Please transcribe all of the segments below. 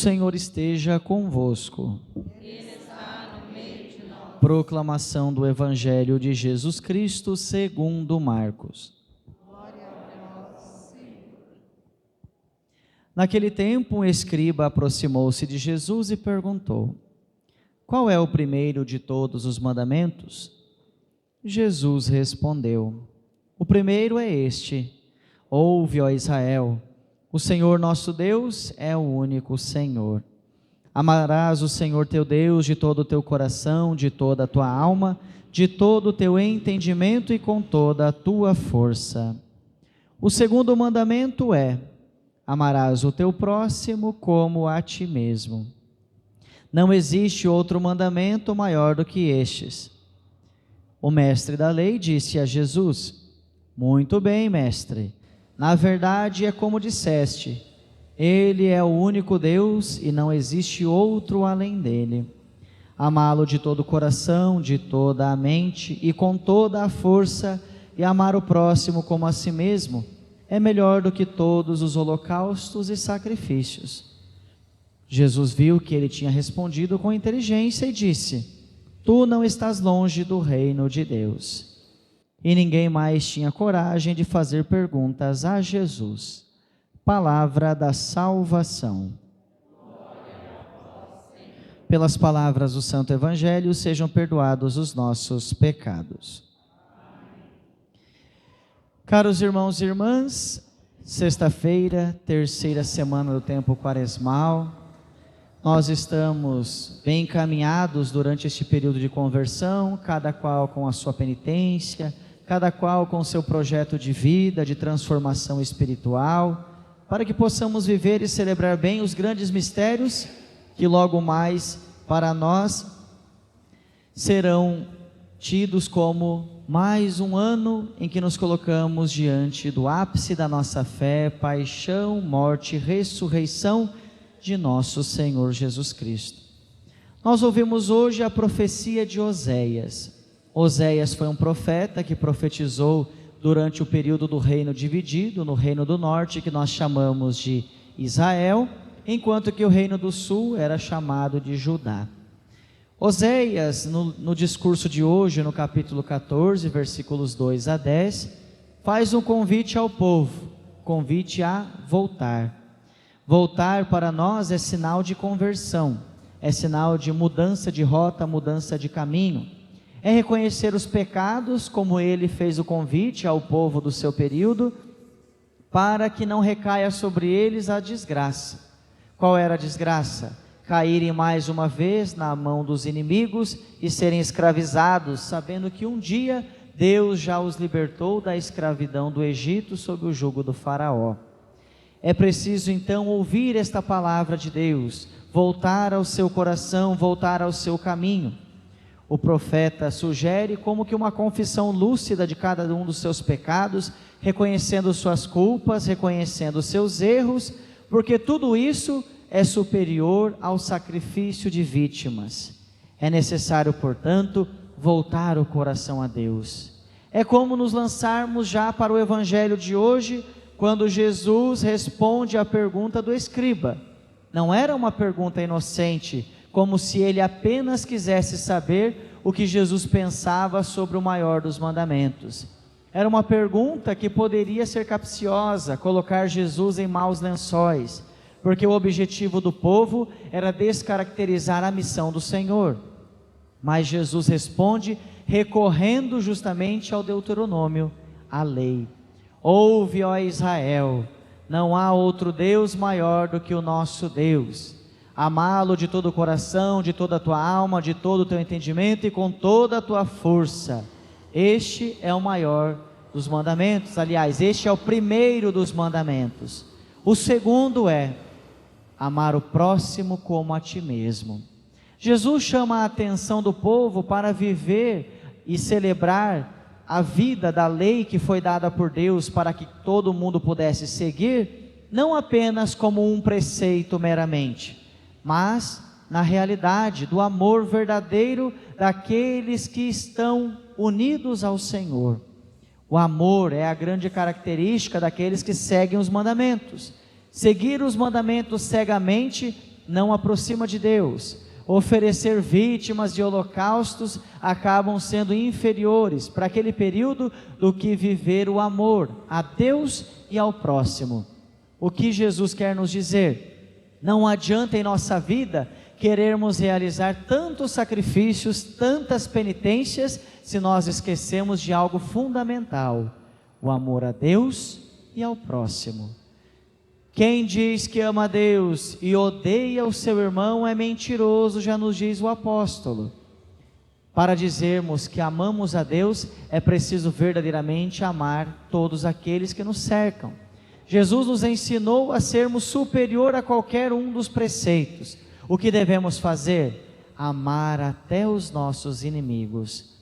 Senhor esteja convosco. Ele está no meio de nós. Proclamação do Evangelho de Jesus Cristo segundo Marcos. Glória a vós, Senhor. Naquele tempo, um escriba aproximou-se de Jesus e perguntou: qual é o primeiro de todos os mandamentos? Jesus respondeu: o primeiro é este: ouve, ó Israel, o Senhor nosso Deus é o único Senhor. Amarás o Senhor teu Deus de todo o teu coração, de toda a tua alma, de todo o teu entendimento e com toda a tua força. O segundo mandamento é: amarás o teu próximo como a ti mesmo. Não existe outro mandamento maior do que estes. O mestre da lei disse a Jesus: muito bem, mestre, na verdade é como disseste, Ele é o único Deus e não existe outro além dele. Amá-lo de todo o coração, de toda a mente e com toda a força, e amar o próximo como a si mesmo, é melhor do que todos os holocaustos e sacrifícios. Jesus viu que ele tinha respondido com inteligência e disse: tu não estás longe do reino de Deus. E ninguém mais tinha coragem de fazer perguntas a Jesus. Palavra da salvação. Pelas palavras do Santo Evangelho, sejam perdoados os nossos pecados. Caros irmãos e irmãs, sexta-feira, terceira semana do tempo quaresmal, nós estamos bem encaminhados durante este período de conversão, cada qual com a sua penitência, cada qual com o seu projeto de vida, de transformação espiritual, para que possamos viver e celebrar bem os grandes mistérios que logo mais para nós serão tidos como mais um ano em que nos colocamos diante do ápice da nossa fé, paixão, morte e ressurreição de nosso Senhor Jesus Cristo. Nós ouvimos hoje a profecia de Oséias. Oséias foi um profeta que profetizou durante o período do reino dividido, no reino do norte, que nós chamamos de Israel, enquanto que o reino do sul era chamado de Judá. Oséias, no discurso de hoje, no capítulo 14, versículos 2 a 10, faz um convite ao povo, convite a voltar. Voltar para nós é sinal de conversão, é sinal de mudança de rota, mudança de caminho. É reconhecer os pecados, como ele fez o convite ao povo do seu período, para que não recaia sobre eles a desgraça. Qual era a desgraça? Caírem mais uma vez na mão dos inimigos e serem escravizados, sabendo que um dia Deus já os libertou da escravidão do Egito sob o jugo do faraó. É preciso então ouvir esta palavra de Deus, voltar ao seu coração, voltar ao seu caminho. O profeta sugere como que uma confissão lúcida de cada um dos seus pecados, reconhecendo suas culpas, reconhecendo seus erros, porque tudo isso é superior ao sacrifício de vítimas. É necessário, portanto, voltar o coração a Deus. É como nos lançarmos já para o Evangelho de hoje, quando Jesus responde à pergunta do escriba. Não era uma pergunta inocente, como se ele apenas quisesse saber o que Jesus pensava sobre o maior dos mandamentos. Era uma pergunta que poderia ser capciosa, colocar Jesus em maus lençóis, porque o objetivo do povo era descaracterizar a missão do Senhor. Mas Jesus responde recorrendo justamente ao Deuteronômio, à lei. Ouve, ó Israel, não há outro Deus maior do que o nosso Deus. Amá-lo de todo o coração, de toda a tua alma, de todo o teu entendimento e com toda a tua força. Este é o maior dos mandamentos. Aliás, este é o primeiro dos mandamentos. O segundo é amar o próximo como a ti mesmo. Jesus chama a atenção do povo para viver e celebrar a vida da lei que foi dada por Deus para que todo mundo pudesse seguir, não apenas como um preceito meramente, mas na realidade do amor verdadeiro daqueles que estão unidos ao Senhor. O amor é a grande característica daqueles que seguem os mandamentos. Seguir os mandamentos cegamente não aproxima de Deus. Oferecer vítimas de holocaustos acabam sendo inferiores para aquele período do que viver o amor a Deus e ao próximo. O que Jesus quer nos dizer? Não adianta em nossa vida querermos realizar tantos sacrifícios, tantas penitências, se nós esquecemos de algo fundamental: o amor a Deus e ao próximo. Quem diz que ama a Deus e odeia o seu irmão é mentiroso, já nos diz o apóstolo. Para dizermos que amamos a Deus, é preciso verdadeiramente amar todos aqueles que nos cercam. Jesus nos ensinou a sermos superior a qualquer um dos preceitos. O que devemos fazer? Amar até os nossos inimigos.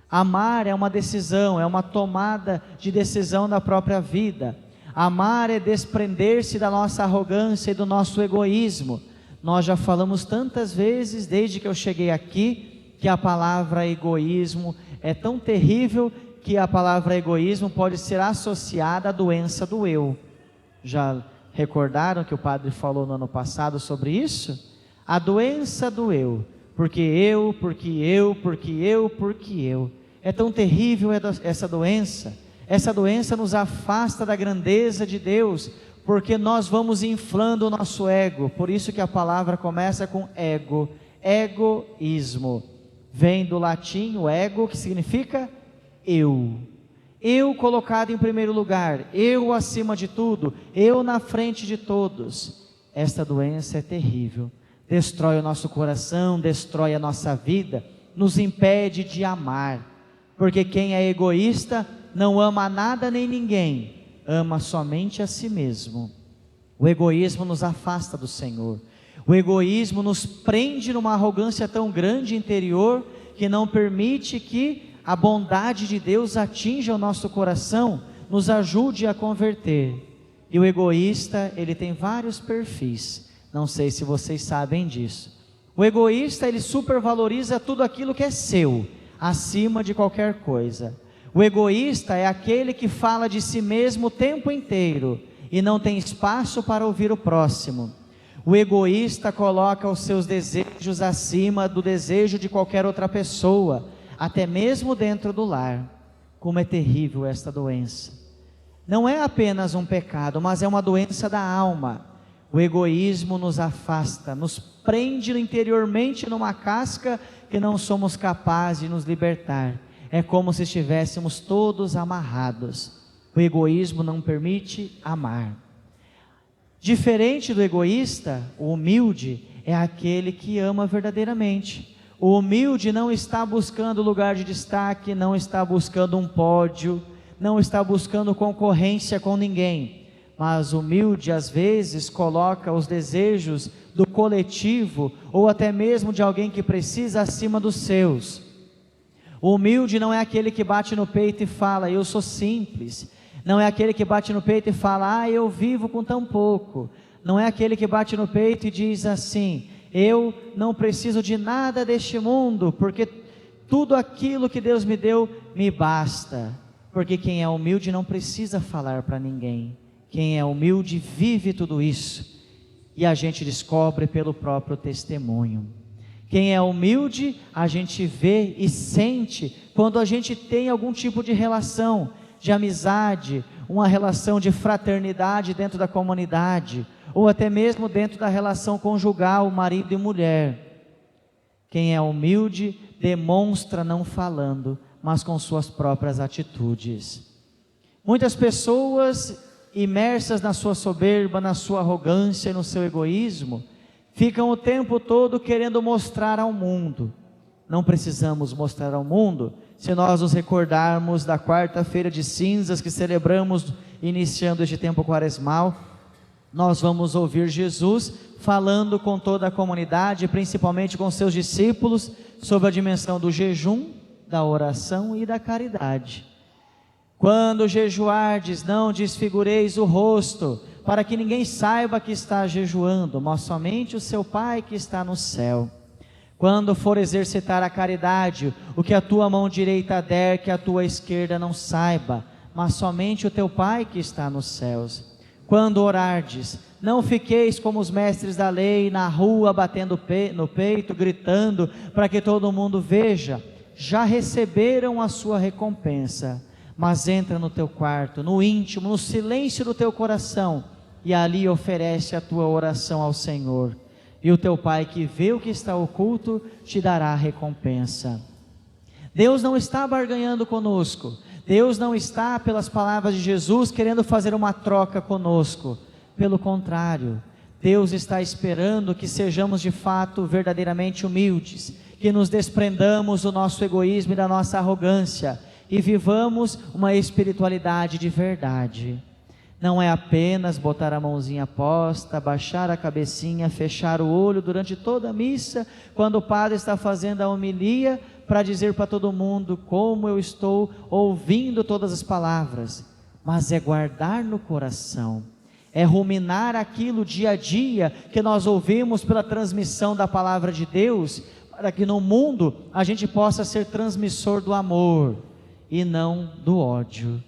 Amar é uma decisão, é uma tomada de decisão da própria vida. Amar é desprender-se da nossa arrogância e do nosso egoísmo. Nós já falamos tantas vezes, desde que eu cheguei aqui, que a palavra egoísmo é tão terrível que a palavra egoísmo pode ser associada à doença do eu. Já recordaram que o padre falou no ano passado sobre isso? A doença do eu. Porque eu, porque eu, porque eu, porque eu. É tão terrível essa doença. Essa doença nos afasta da grandeza de Deus, porque nós vamos inflando o nosso ego. Por isso que a palavra começa com ego, egoísmo. Vem do latim o ego, que significa eu. Eu colocado em primeiro lugar, eu acima de tudo, eu na frente de todos. Esta doença é terrível, destrói o nosso coração, destrói a nossa vida, nos impede de amar, porque quem é egoísta não ama nada nem ninguém, ama somente a si mesmo. O egoísmo nos afasta do Senhor. O egoísmo nos prende numa arrogância tão grande interior, que não permite que a bondade de Deus atinja o nosso coração, nos ajude a converter. E o egoísta, ele tem vários perfis, não sei se vocês sabem disso. O egoísta, ele supervaloriza tudo aquilo que é seu, acima de qualquer coisa. O egoísta é aquele que fala de si mesmo o tempo inteiro e não tem espaço para ouvir o próximo. O egoísta coloca os seus desejos acima do desejo de qualquer outra pessoa, até mesmo dentro do lar. Como é terrível esta doença. Não é apenas um pecado, mas é uma doença da alma. O egoísmo nos afasta, nos prende interiormente numa casca que não somos capazes de nos libertar. É como se estivéssemos todos amarrados. O egoísmo não permite amar. Diferente do egoísta, o humilde é aquele que ama verdadeiramente. O humilde não está buscando lugar de destaque, não está buscando um pódio, não está buscando concorrência com ninguém. Mas o humilde às vezes coloca os desejos do coletivo ou até mesmo de alguém que precisa acima dos seus. O humilde não é aquele que bate no peito e fala, eu sou simples. Não é aquele que bate no peito e fala, eu vivo com tão pouco. Não é aquele que bate no peito e diz assim, eu não preciso de nada deste mundo, porque tudo aquilo que Deus me deu me basta. Porque quem é humilde não precisa falar para ninguém. Quem é humilde vive tudo isso. E a gente descobre pelo próprio testemunho. Quem é humilde, a gente vê e sente quando a gente tem algum tipo de relação, de amizade, uma relação de fraternidade dentro da comunidade, ou até mesmo dentro da relação conjugal, marido e mulher. Quem é humilde, demonstra não falando, mas com suas próprias atitudes. Muitas pessoas imersas na sua soberba, na sua arrogância e no seu egoísmo, ficam o tempo todo querendo mostrar ao mundo. Não precisamos mostrar ao mundo, se nós nos recordarmos da quarta-feira de cinzas que celebramos iniciando este tempo quaresmal. Nós vamos ouvir Jesus falando com toda a comunidade, principalmente com seus discípulos, sobre a dimensão do jejum, da oração e da caridade. Quando jejuardes, não desfigureis o rosto, para que ninguém saiba que está jejuando, mas somente o seu Pai que está no céu. Quando for exercitar a caridade, o que a tua mão direita der, que a tua esquerda não saiba, mas somente o teu Pai que está nos céus. Quando orardes, não fiqueis como os mestres da lei na rua, batendo no peito, gritando, para que todo mundo veja. Já receberam a sua recompensa. Mas entra no teu quarto, no íntimo, no silêncio do teu coração, e ali oferece a tua oração ao Senhor. E o teu Pai que vê o que está oculto, te dará a recompensa. Deus não está barganhando conosco. Deus não está, pelas palavras de Jesus, querendo fazer uma troca conosco. Pelo contrário, Deus está esperando que sejamos de fato verdadeiramente humildes, que nos desprendamos do nosso egoísmo e da nossa arrogância, e vivamos uma espiritualidade de verdade. Não é apenas botar a mãozinha posta, baixar a cabecinha, fechar o olho durante toda a missa, quando o padre está fazendo a homilia, para dizer para todo mundo como eu estou ouvindo todas as palavras, mas é guardar no coração, é ruminar aquilo dia a dia que nós ouvimos pela transmissão da palavra de Deus, para que no mundo a gente possa ser transmissor do amor e não do ódio.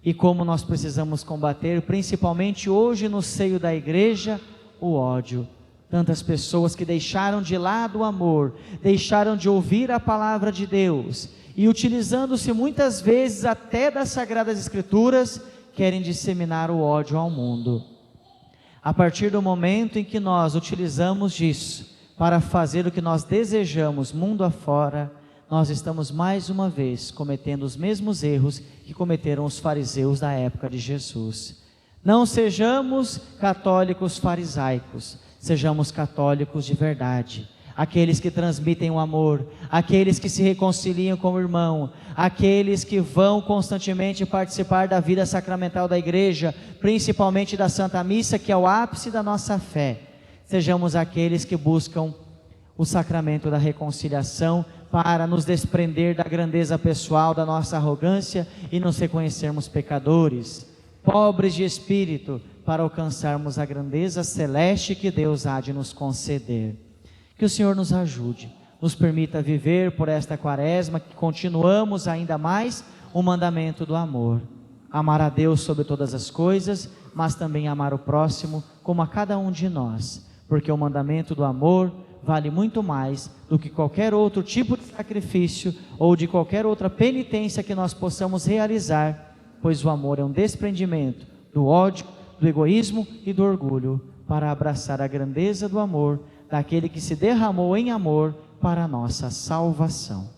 E como nós precisamos combater, principalmente hoje no seio da igreja, o ódio. Tantas pessoas que deixaram de lado o amor, deixaram de ouvir a palavra de Deus, e utilizando-se muitas vezes até das Sagradas Escrituras, querem disseminar o ódio ao mundo. A partir do momento em que nós utilizamos disso para fazer o que nós desejamos mundo afora, nós estamos mais uma vez cometendo os mesmos erros que cometeram os fariseus da época de Jesus. Não sejamos católicos farisaicos, sejamos católicos de verdade, aqueles que transmitem o amor, aqueles que se reconciliam com o irmão, aqueles que vão constantemente participar da vida sacramental da igreja, principalmente da Santa Missa, que é o ápice da nossa fé. Sejamos aqueles que buscam o sacramento da reconciliação, para nos desprender da grandeza pessoal, da nossa arrogância e nos reconhecermos pecadores, pobres de espírito, para alcançarmos a grandeza celeste que Deus há de nos conceder. Que o Senhor nos ajude, nos permita viver por esta quaresma, que continuamos ainda mais o mandamento do amor. Amar a Deus sobre todas as coisas, mas também amar o próximo como a cada um de nós, porque o mandamento do amor vale muito mais do que qualquer outro tipo de sacrifício ou de qualquer outra penitência que nós possamos realizar, pois o amor é um desprendimento do ódio, do egoísmo e do orgulho, para abraçar a grandeza do amor daquele que se derramou em amor para a nossa salvação.